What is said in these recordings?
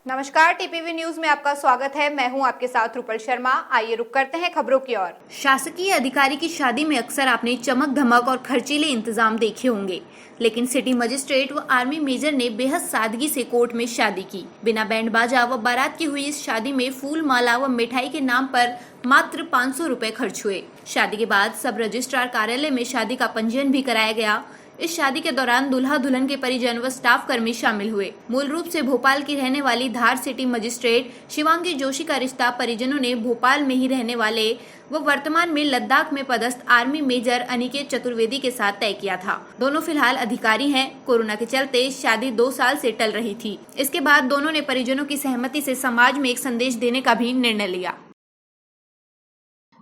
नमस्कार, TPV news में आपका स्वागत है। मैं हूं आपके साथ रूपल शर्मा। आइए रुक करते हैं खबरों की ओर। शासकीय अधिकारी की शादी में अक्सर आपने चमक धमक और खर्चीले इंतजाम देखे होंगे, लेकिन सिटी मजिस्ट्रेट व आर्मी मेजर ने बेहद सादगी से कोर्ट में शादी की। बिना बैंड बाजा व बारात की हुई इस शादी में फूल माला व मिठाई के नाम पर मात्र 500 रुपए खर्च हुए। शादी के बाद सब रजिस्ट्रार कार्यालय में शादी का पंजीयन भी कराया गया। इस शादी के दौरान दुल्हा दुल्हन के परिजन व स्टाफ कर्मी शामिल हुए। मूल रूप से भोपाल की रहने वाली धार सिटी मजिस्ट्रेट शिवांगी जोशी का रिश्ता परिजनों ने भोपाल में ही रहने वाले व वर्तमान में लद्दाख में पदस्थ आर्मी मेजर अनिकेत चतुर्वेदी के साथ तय किया था। दोनों फिलहाल अधिकारी हैं। कोरोना के चलते शादी 2 साल से टल रही थी। इसके बाद दोनों ने परिजनों की सहमति से समाज में एक संदेश देने का भी निर्णय लिया।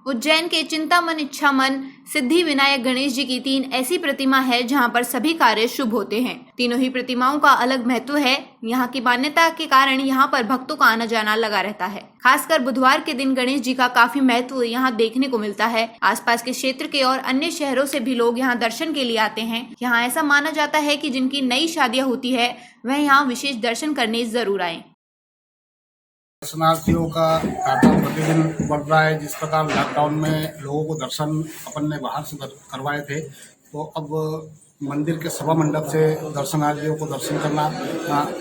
उज्जैन के चिंतामन इच्छामन सिद्धि विनायक गणेश जी की 3 ऐसी प्रतिमा है जहां पर सभी कार्य शुभ होते हैं। तीनों ही प्रतिमाओं का अलग महत्व है। यहां की मान्यता के कारण यहां पर भक्तों का आना जाना लगा रहता है। खासकर बुधवार के दिन गणेश जी का काफी महत्व यहां देखने को मिलता है। आसपास के क्षेत्र के और अन्य शहरों से भी लोग यहां दर्शन के लिए आते हैं। यहां ऐसा माना जाता है कि जिनकी नई शादियां होती है वह यहाँ विशेष दर्शन करने जरूर आए। दर्शनार्थियों का तांता प्रतिदिन बढ़ रहा है। जिस प्रकार लॉकडाउन में लोगों को दर्शन अपन ने बाहर से करवाए थे, तो अब मंदिर के सभा मंडप से दर्शनार्थियों को दर्शन करना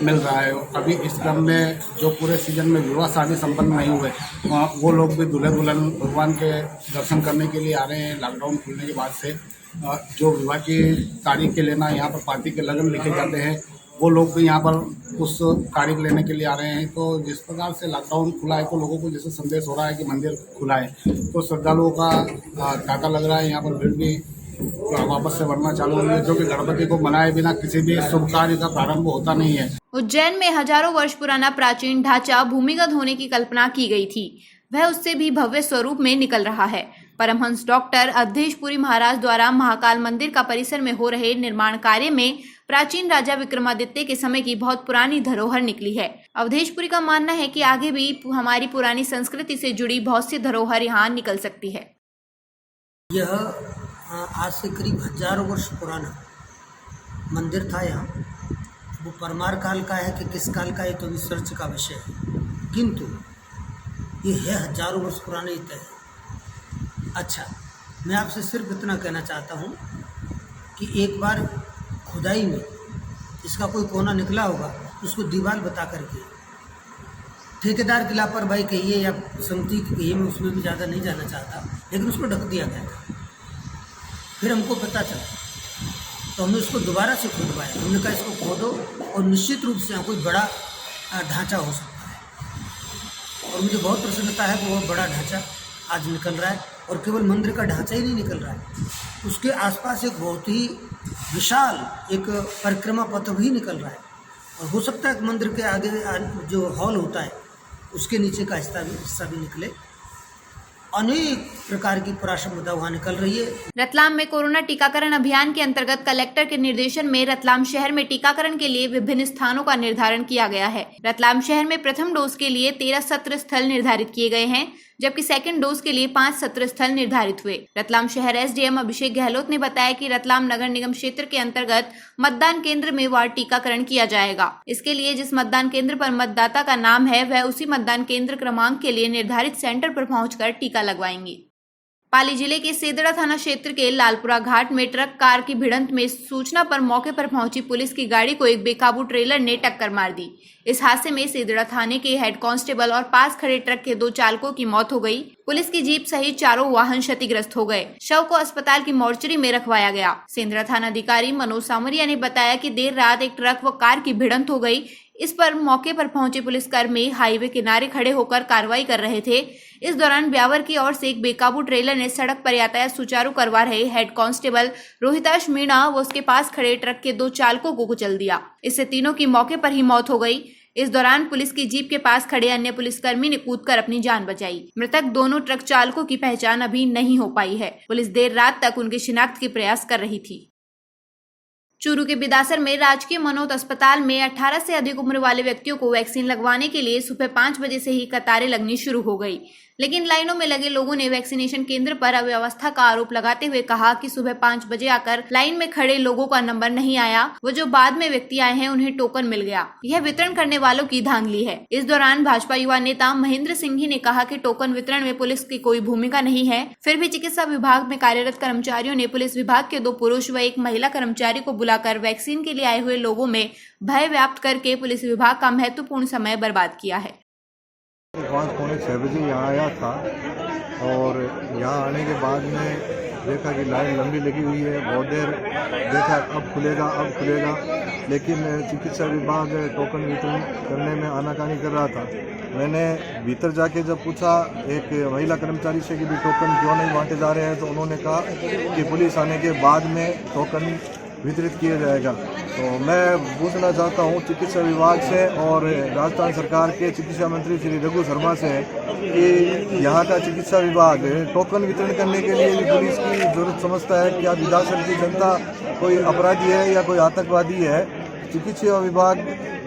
मिल रहा है। अभी इस क्रम में जो पूरे सीजन में विवाह शादी संपन्न नहीं हुए, वो लोग भी दूल्हे दुल्हन भगवान के दर्शन करने के लिए आ रहे हैं। लॉकडाउन खुलने के बाद से जो विवाह की तारीख के लेना यहाँ पर पार्टी के लगन लिखे जाते हैं, वो लोग भी यहाँ पर उस तारीख लेने के लिए आ रहे हैं। तो जिस प्रकार से लॉकडाउन खुला है, तो लोगों को जैसे संदेश हो रहा है कि मंदिर खुला है, तो श्रद्धालुओं का तांता लग रहा है। यहाँ पर भीड़ भी वापस से बढ़ना चालू हुई है, जो कि गणपति को मनाए बिना किसी भी शुभ कार्य का प्रारंभ होता नहीं है। उज्जैन में हजारों वर्ष पुराना प्राचीन ढांचा भूमिगत होने की कल्पना की गई थी, वह उससे भी भव्य स्वरूप में निकल रहा है। परमहंस डॉक्टर अवधेशपुरी महाराज द्वारा महाकाल मंदिर का परिसर में हो रहे निर्माण कार्य में प्राचीन राजा विक्रमादित्य के समय की बहुत पुरानी धरोहर निकली है। अवधेशपुरी का मानना है कि आगे भी हमारी पुरानी संस्कृति से जुड़ी बहुत सी धरोहर यहाँ निकल सकती है। यह आज से करीब हजारों वर्ष पुराना मंदिर था। यहाँ वो परमार काल का है कि किस काल का है तो रिसर्च का विषय है, किंतु ये है हजारों वर्ष पुराना ही तय है। अच्छा, मैं आपसे सिर्फ इतना कहना चाहता हूँ कि एक बार खुदाई में इसका कोई कोना निकला होगा, उसको दीवार बता करके ठेकेदार की लापरवाही कहिए या समिति की कहिए, मैं उसमें भी ज़्यादा नहीं जाना चाहता, लेकिन उसको ढक दिया गया था। फिर हमको पता चला तो हमने उसको दोबारा से खोदवाया। हमने कहा इसको खोदो और निश्चित रूप से यहाँ कोई बड़ा ढांचा हो सकता है। और मुझे बहुत प्रसन्नता है कि वो बड़ा ढांचा आज निकल रहा है। और केवल मंदिर का ढांचा ही नहीं निकल रहा है, उसके आसपास एक बहुत ही विशाल एक परिक्रमा पथ भी निकल रहा है। और हो सकता है कि मंदिर के आगे जो हॉल होता है उसके नीचे का हिस्सा भी निकले। अनेक प्रकार की परासंपदा वहाँ निकल रही है। रतलाम में कोरोना टीकाकरण अभियान के अंतर्गत कलेक्टर के निर्देशन में रतलाम शहर में टीकाकरण के लिए विभिन्न स्थानों का निर्धारण किया गया है। रतलाम शहर में प्रथम डोज के लिए 13 सत्र स्थल निर्धारित किए गए हैं, जबकि सेकंड डोज के लिए 5 सत्र स्थल निर्धारित हुए। रतलाम शहर एसडीएम अभिषेक गहलोत ने बताया कि रतलाम नगर निगम क्षेत्र के अंतर्गत मतदान केंद्र में वार टीकाकरण किया जाएगा। इसके लिए जिस मतदान केंद्र पर मतदाता का नाम है, वह उसी मतदान केंद्र क्रमांक के लिए निर्धारित सेंटर पर पहुंचकर टीका लगवाएंगे। पाली जिले के सेदड़ा थाना क्षेत्र के लालपुरा घाट में ट्रक कार की भिड़ंत में सूचना पर मौके पर पहुंची पुलिस की गाड़ी को एक बेकाबू ट्रेलर ने टक्कर मार दी। इस हादसे में सेदड़ा थाने के हेड कांस्टेबल और पास खड़े ट्रक के 2 चालकों की मौत हो गई। पुलिस की जीप सहित 4 वाहन क्षतिग्रस्त हो गए। शव को अस्पताल की मोर्चरी में रखवाया गया। सेंद्रा थाना अधिकारी मनोज सामरिया ने बताया कि देर रात एक ट्रक व कार की भिड़ंत हो गई। इस पर मौके पर पहुंचे पुलिसकर्मी हाईवे किनारे खड़े होकर कार्रवाई कर रहे थे। इस दौरान ब्यावर की ओर से एक बेकाबू ट्रेलर ने सड़क पर यातायात सुचारू करवा रहे हेड कांस्टेबल रोहिताश मीणा व उसके पास खड़े ट्रक के 2 चालकों को कुचल दिया। इससे तीनों की मौके पर ही मौत हो गई। इस दौरान पुलिस की जीप के पास खड़े अन्य पुलिसकर्मी ने कूदकर अपनी जान बचाई। मृतक दोनों ट्रक चालकों की पहचान अभी नहीं हो पाई है। पुलिस देर रात तक उनकी शिनाख्त के प्रयास कर रही थी। चूरू के बिदासर में राजकीय मनोत अस्पताल में 18 से अधिक उम्र वाले व्यक्तियों को वैक्सीन लगवाने के लिए सुबह 5 बजे से ही कतारें लगनी शुरू हो गई। लेकिन लाइनों में लगे लोगों ने वैक्सीनेशन केंद्र पर अव्यवस्था का आरोप लगाते हुए कहा कि सुबह 5 बजे आकर लाइन में खड़े लोगों का नंबर नहीं आया, वो जो बाद में व्यक्ति आए हैं उन्हें टोकन मिल गया। यह वितरण करने वालों की धांधली है। इस दौरान भाजपा युवा नेता महेंद्र सिंह ने कहा कि टोकन वितरण में पुलिस की कोई भूमिका नहीं है। फिर भी चिकित्सा विभाग में कार्यरत कर्मचारियों ने पुलिस विभाग के 2 पुरुष व 1 महिला कर्मचारी को बुलाकर वैक्सीन के लिए आए हुए लोगों में भय व्याप्त करके पुलिस विभाग का महत्वपूर्ण समय बर्बाद किया है। 5-6 बजे यहाँ आया था और यहाँ आने के बाद में देखा कि लाइन लंबी लगी हुई है। बहुत देर देखा अब खुलेगा, लेकिन चिकित्सा विभाग टोकन वितरण करने में आनाकानी कर रहा था। मैंने भीतर जाके जब पूछा एक महिला कर्मचारी से कि भी टोकन क्यों नहीं बांटे जा रहे हैं, तो उन्होंने कहा कि पुलिस आने के बाद में टोकन वितरित किया जाएगा। तो मैं पूछना चाहता हूं चिकित्सा विभाग से और राजस्थान सरकार के चिकित्सा मंत्री श्री रघु शर्मा से कि यहाँ का चिकित्सा विभाग टोकन वितरण करने के लिए भी पुलिस की जरूरत समझता है। क्या विधानसभा की जनता कोई अपराधी है या कोई आतंकवादी है? चिकित्सा विभाग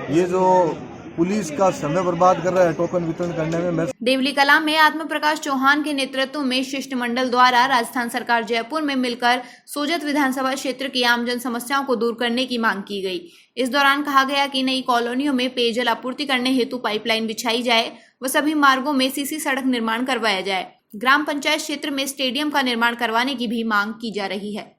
ये जो पुलिस का समय बर्बाद कर रहा है टोकन वितरण करने में। देवली कला में आत्म प्रकाश चौहान के नेतृत्व में शिष्टमंडल द्वारा राजस्थान सरकार जयपुर में मिलकर सोजत विधानसभा क्षेत्र की आमजन समस्याओं को दूर करने की मांग की गई। इस दौरान कहा गया कि नई कॉलोनियों में पेयजल आपूर्ति करने हेतु पाइपलाइन बिछाई जाए व सभी मार्गों में सीसी सड़क निर्माण करवाया जाए। ग्राम पंचायत क्षेत्र में स्टेडियम का निर्माण करवाने की भी मांग की जा रही है।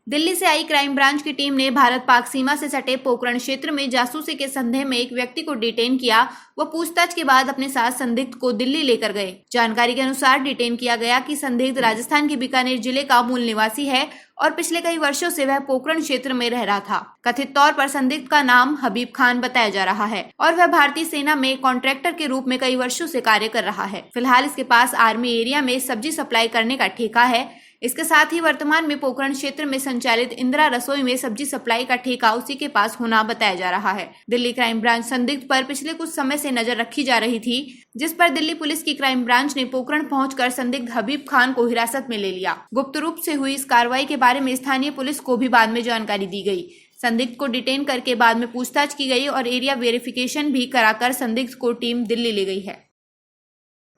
दिल्ली से आई क्राइम ब्रांच की टीम ने भारत पाक सीमा से सटे पोखरण क्षेत्र में जासूसी के संदेह में एक व्यक्ति को डिटेन किया व पूछताछ के बाद अपने साथ संदिग्ध को दिल्ली लेकर गए। जानकारी के अनुसार डिटेन किया गया कि संदिग्ध राजस्थान के बीकानेर जिले का मूल निवासी है और पिछले कई वर्षों से वह पोखरण क्षेत्र में रह रहा था। कथित तौर पर संदिग्ध का नाम हबीब खान बताया जा रहा है और वह भारतीय सेना में कॉन्ट्रैक्टर के रूप में कई वर्षों से कार्य कर रहा है। फिलहाल इसके पास आर्मी एरिया में सब्जी सप्लाई करने का ठेका है। इसके साथ ही वर्तमान में पोखरण क्षेत्र में संचालित इंदिरा रसोई में सब्जी सप्लाई का ठेका उसी के पास होना बताया जा रहा है। दिल्ली क्राइम ब्रांच संदिग्ध पर पिछले कुछ समय से नजर रखी जा रही थी, जिस पर दिल्ली पुलिस की क्राइम ब्रांच ने पोखरण पहुंचकर संदिग्ध हबीब खान को हिरासत में ले लिया। गुप्त रूप से हुई इस कार्रवाई के बारे में स्थानीय पुलिस को भी बाद में जानकारी दी गई। संदिग्ध को डिटेन करके बाद में पूछताछ की गई और एरिया वेरिफिकेशन भी कराकर संदिग्ध को टीम दिल्ली ले गई है।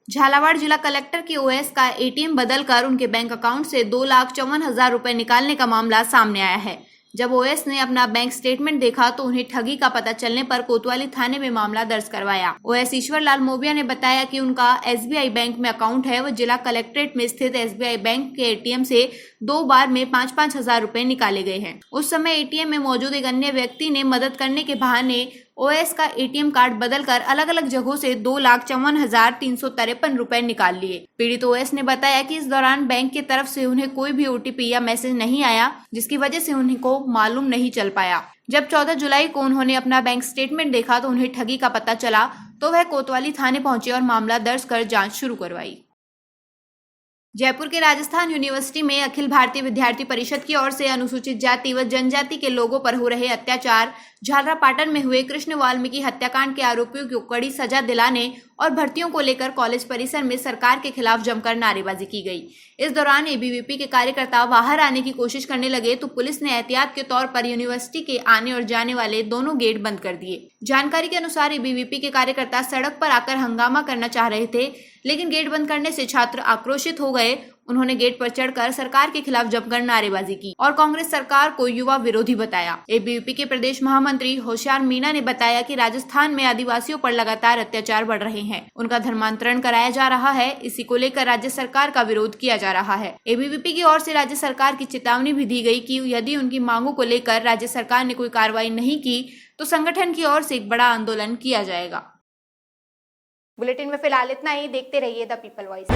झालावाड़ जिला कलेक्टर के ओएस का एटीएम बदलकर उनके बैंक अकाउंट से 2,54,000 रुपए निकालने का मामला सामने आया है। जब ओएस ने अपना बैंक स्टेटमेंट देखा तो उन्हें ठगी का पता चलने पर कोतवाली थाने में मामला दर्ज करवाया। ओएस ईश्वर लाल मोबिया ने बताया कि उनका एसबीआई बैंक में अकाउंट है। वो जिला कलेक्ट्रेट में स्थित एसबीआई बैंक के एटीएम से 2 बार में 5-5 हजार रुपए निकाले गए हैं। उस समय एटीएम में मौजूद एक अन्य व्यक्ति ने मदद करने के बहाने ओएस का एटीएम कार्ड बदलकर अलग अलग जगहों से 2,54,353 रुपए निकाल लिए। पीड़ित ओएस ने बताया कि इस दौरान बैंक की तरफ से उन्हें कोई भी ओटीपी या मैसेज नहीं आया, जिसकी वजह से उन्हें को मालूम नहीं चल पाया। जब 14 जुलाई को उन्होंने अपना बैंक स्टेटमेंट देखा तो उन्हें ठगी का पता चला, तो वह कोतवाली थाने पहुंचे और मामला दर्ज कर जाँच शुरू करवाई। जयपुर के राजस्थान यूनिवर्सिटी में अखिल भारतीय विद्यार्थी परिषद की ओर से अनुसूचित जाति व जनजाति के लोगों पर हो रहे अत्याचार, झालरापाटन में हुए कृष्ण वाल्मीकि हत्याकांड के आरोपियों को कड़ी सजा दिलाने और भर्तियों को लेकर कॉलेज परिसर में सरकार के खिलाफ जमकर नारेबाजी की गई। इस दौरान एबीवीपी के कार्यकर्ता बाहर आने की कोशिश करने लगे तो पुलिस ने एहतियात के तौर पर यूनिवर्सिटी के आने और जाने वाले दोनों गेट बंद कर दिए। जानकारी के अनुसार एबीवीपी के कार्यकर्ता सड़क पर आकर हंगामा करना चाह रहे थे, लेकिन गेट बंद करने से छात्र आक्रोशित हो गए। उन्होंने गेट पर चढ़कर सरकार के खिलाफ जमकर नारेबाजी की और कांग्रेस सरकार को युवा विरोधी बताया। एबीवीपी के प्रदेश महामंत्री होशियार मीणा ने बताया कि राजस्थान में आदिवासियों पर लगातार अत्याचार बढ़ रहे हैं, उनका धर्मांतरण कराया जा रहा है। इसी को लेकर राज्य सरकार का विरोध किया जा रहा है। एबीवीपी की ओर से राज्य सरकार की चेतावनी भी दी गई कि यदि उनकी मांगों को लेकर राज्य सरकार ने कोई कार्रवाई नहीं की तो संगठन की ओर से एक बड़ा आंदोलन किया जाएगा। बुलेटिन में फिलहाल इतना ही। देखते रहिए द पीपल वॉइस।